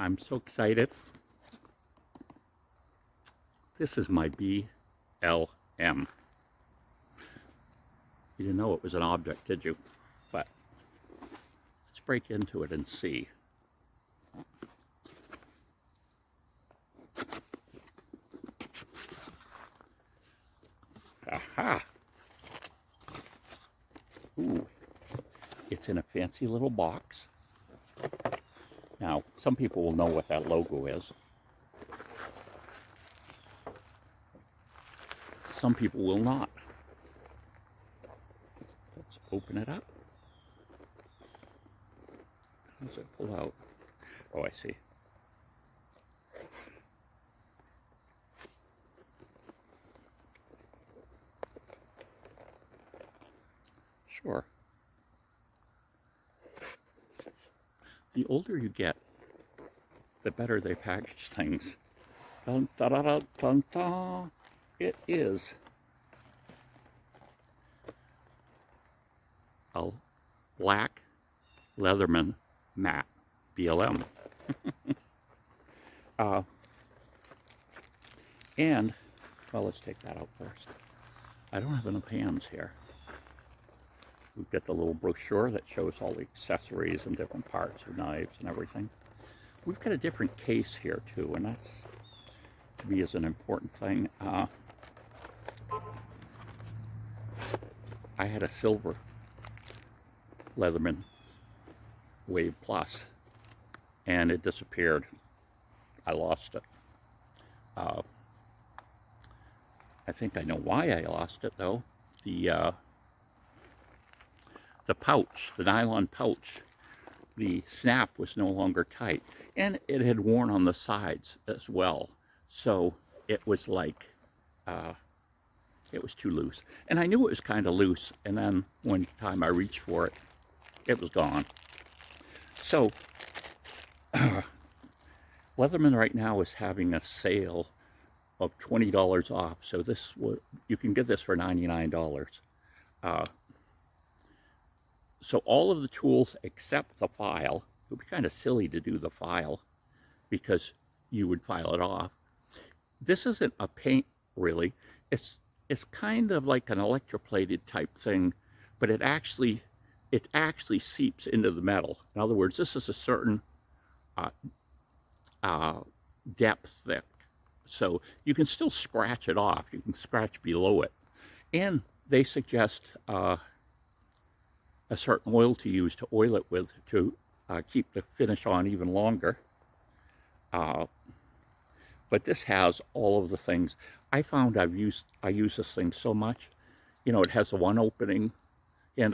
I'm so excited. This is my BLM. You didn't know it was an object, did you? But let's break into it and see. Aha! Ooh, it's in a fancy little box. Now, some people will know what that logo is. Some people will not. Let's open it up. How does it pull out? Oh, I see. Sure. The older you get, the better they package things. Dun, da, da, da, dun, dun. It is a black Leatherman Matt, BLM. And, well, let's take that out first. I don't have enough hands here. We've got the little brochure that shows all the accessories and different parts of knives and everything. We've got a different case here too, and that's, to me, is an important thing. I had a silver Leatherman Wave Plus, and it disappeared. I lost it. I think I know why I lost it, though. The pouch, the nylon pouch, the snap was no longer tight, and it had worn on the sides as well. So it was like, it was too loose. And I knew it was kind of loose, and then one time I reached for it, it was gone. So Leatherman right now is having a sale of $20 off. So this you can get this for $99. So all of the tools except the file, it would be kind of silly to do the file because you would file it off. This isn't a paint really. It's kind of like an electroplated type thing, but it actually seeps into the metal. In other words, this is a certain depth thick. So you can still scratch it off. You can scratch below it. And they suggest a certain oil to use to oil it with to keep the finish on even longer. But this has all of the things. I found I use this thing so much. You know, it has the one hand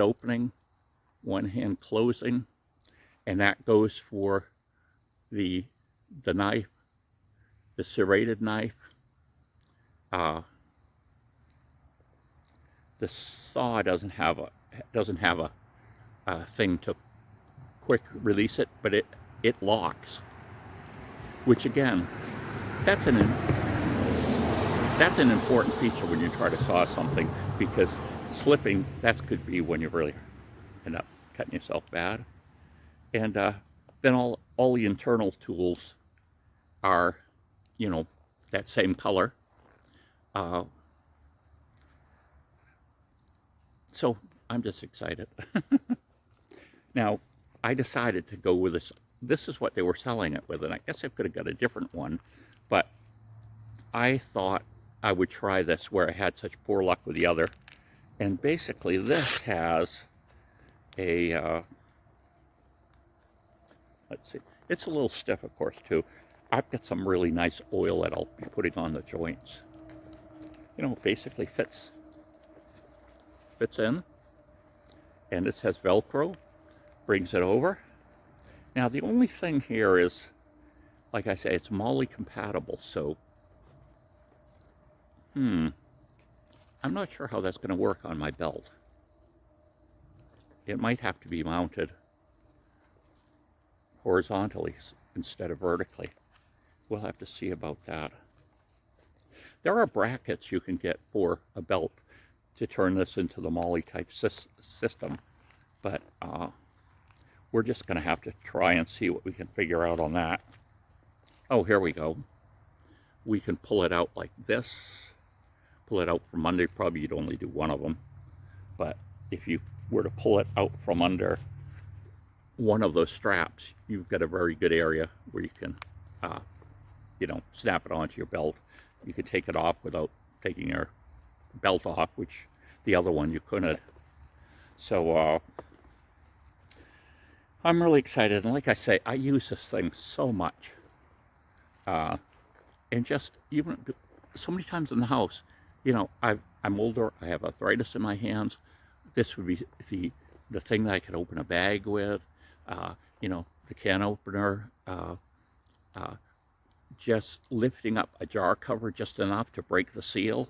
opening, one hand closing, and that goes for the knife, the serrated knife. The saw doesn't have a thing to quick release it, but it locks. Which again, that's an important feature when you try to saw something, because slipping, that could be when you really end up cutting yourself bad. And then all the internal tools are, you know, that same color. So I'm just excited. Now, I decided to go with this. This is what they were selling it with, and I guess I could have got a different one, but I thought I would try this where I had such poor luck with the other. And basically this has a, let's see, it's a little stiff, of course, too. I've got some really nice oil that I'll be putting on the joints. You know, it basically fits in, and this has Velcro, brings it over. Now the only thing here is, like I say, it's MOLLE compatible, so I'm not sure how that's going to work on my belt. It might have to be mounted horizontally instead of vertically. We'll have to see about that. There are brackets you can get for a belt to turn this into the MOLLE type system, but we're just going to have to try and see what we can figure out on that. Oh, here we go. We can pull it out like this. Pull it out from under. Probably you'd only do one of them. But if you were to pull it out from under one of those straps, you've got a very good area where you can, uh, snap it onto your belt. You could take it off without taking your belt off, which the other one you couldn't. So I'm really excited. And like I say, I use this thing so much. And just even so many times in the house, I'm older, I have arthritis in my hands. This would be the thing that I could open a bag with, the can opener, just lifting up a jar cover just enough to break the seal.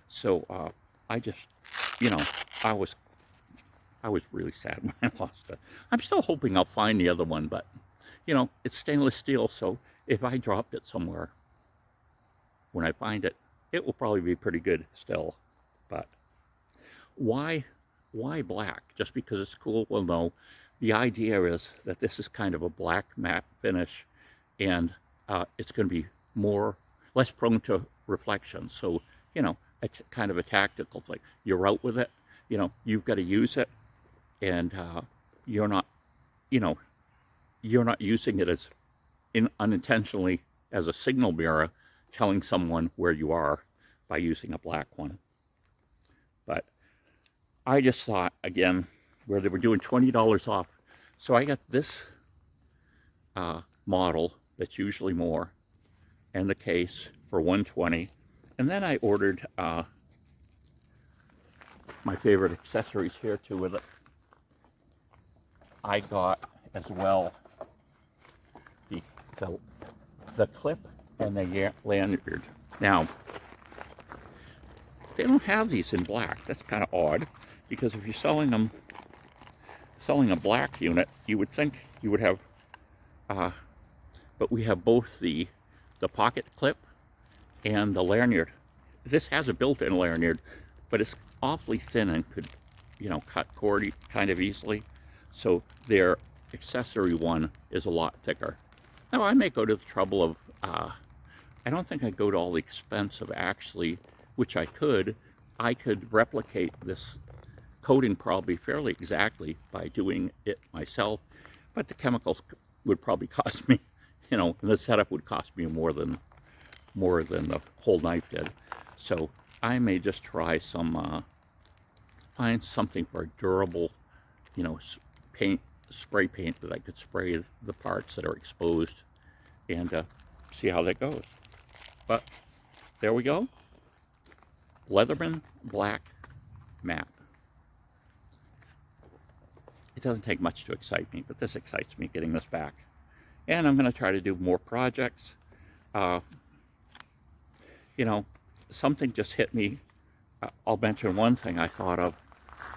So I just, you know, I was really sad when I lost it. I'm still hoping I'll find the other one, but it's stainless steel, so if I dropped it somewhere, when I find it, it will probably be pretty good still. But why black? Just because it's cool? Well, no. The idea is that this is kind of a black matte finish, and it's going to be less prone to reflection. So, it's kind of a tactical thing. You're out with it, you've got to use it, and you're not, you're not using it as unintentionally as a signal mirror telling someone where you are by using a black one. But I just thought, again, where they were doing $20 off. So I got this model that's usually more, and the case for $120. And then I ordered my favorite accessories here too with it. I got as well the clip and the lanyard. Now, they don't have these in black. That's kind of odd, because if you're selling a black unit, you would think you would have, but we have both the pocket clip and the lanyard. This has a built-in lanyard, but it's awfully thin and could, cut cord kind of easily. So their accessory one is a lot thicker. Now, I may go to the trouble of, I don't think I'd go to all the expense of actually, which I could replicate this coating probably fairly exactly by doing it myself, but the chemicals would probably cost me, and the setup would cost me more than the whole knife did. So I may just try find something very durable, spray paint that I could spray the parts that are exposed, and see how that goes. But there we go. Leatherman Black Matt. It doesn't take much to excite me, but this excites me, getting this back. And I'm going to try to do more projects. Something just hit me. I'll mention one thing I thought of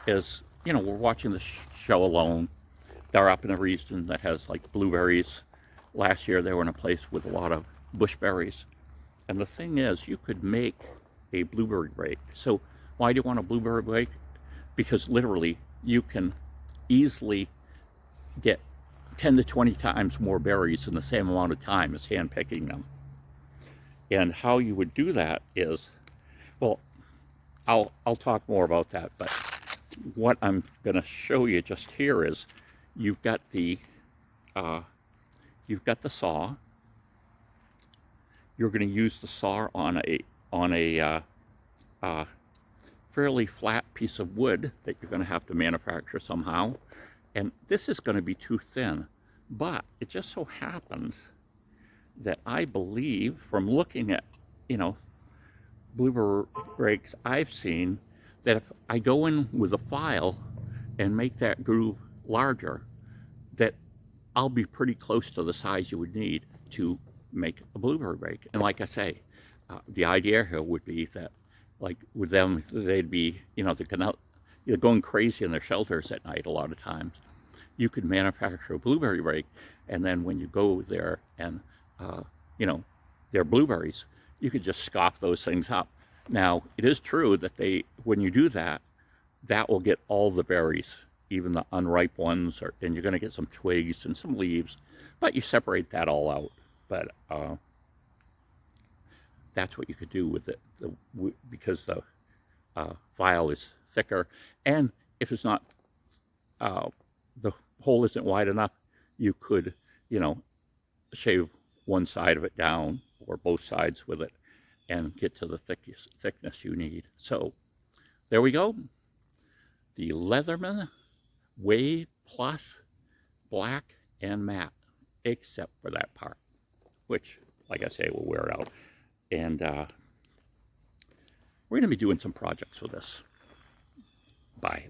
is, we're watching the show Alone. They're up in a region that has like blueberries. Last year they were in a place with a lot of bushberries. And the thing is, you could make a blueberry rake. So why do you want a blueberry rake? Because literally you can easily get 10 to 20 times more berries in the same amount of time as hand picking them. And how you would do that is, well, I'll talk more about that, but what I'm going to show you just here is you've got the saw. You're going to use the saw on a fairly flat piece of wood that you're going to have to manufacture somehow. And this is going to be too thin, but it just so happens that I believe, from looking at, blueberry rakes I've seen, that if I go in with a file and make that groove larger, that I'll be pretty close to the size you would need to make a blueberry rake. And like I say, the idea here would be that, like with them, they'd be, they're going crazy in their shelters at night a lot of times. You could manufacture a blueberry rake, and then when you go there and, they're blueberries, you could just scoff those things up. Now, it is true that when you do that, that will get all the berries, even the unripe ones, and you're going to get some twigs and some leaves, but you separate that all out. But that's what you could do with it, because the file is thicker, and if it's not, the hole isn't wide enough, you could, you know, shave one side of it down or both sides with it and get to the thickness you need. So there we go. The Leatherman Wave Plus Black and Matte, except for that part, which, like I say, will wear it out. And we're going to be doing some projects with this. Bye.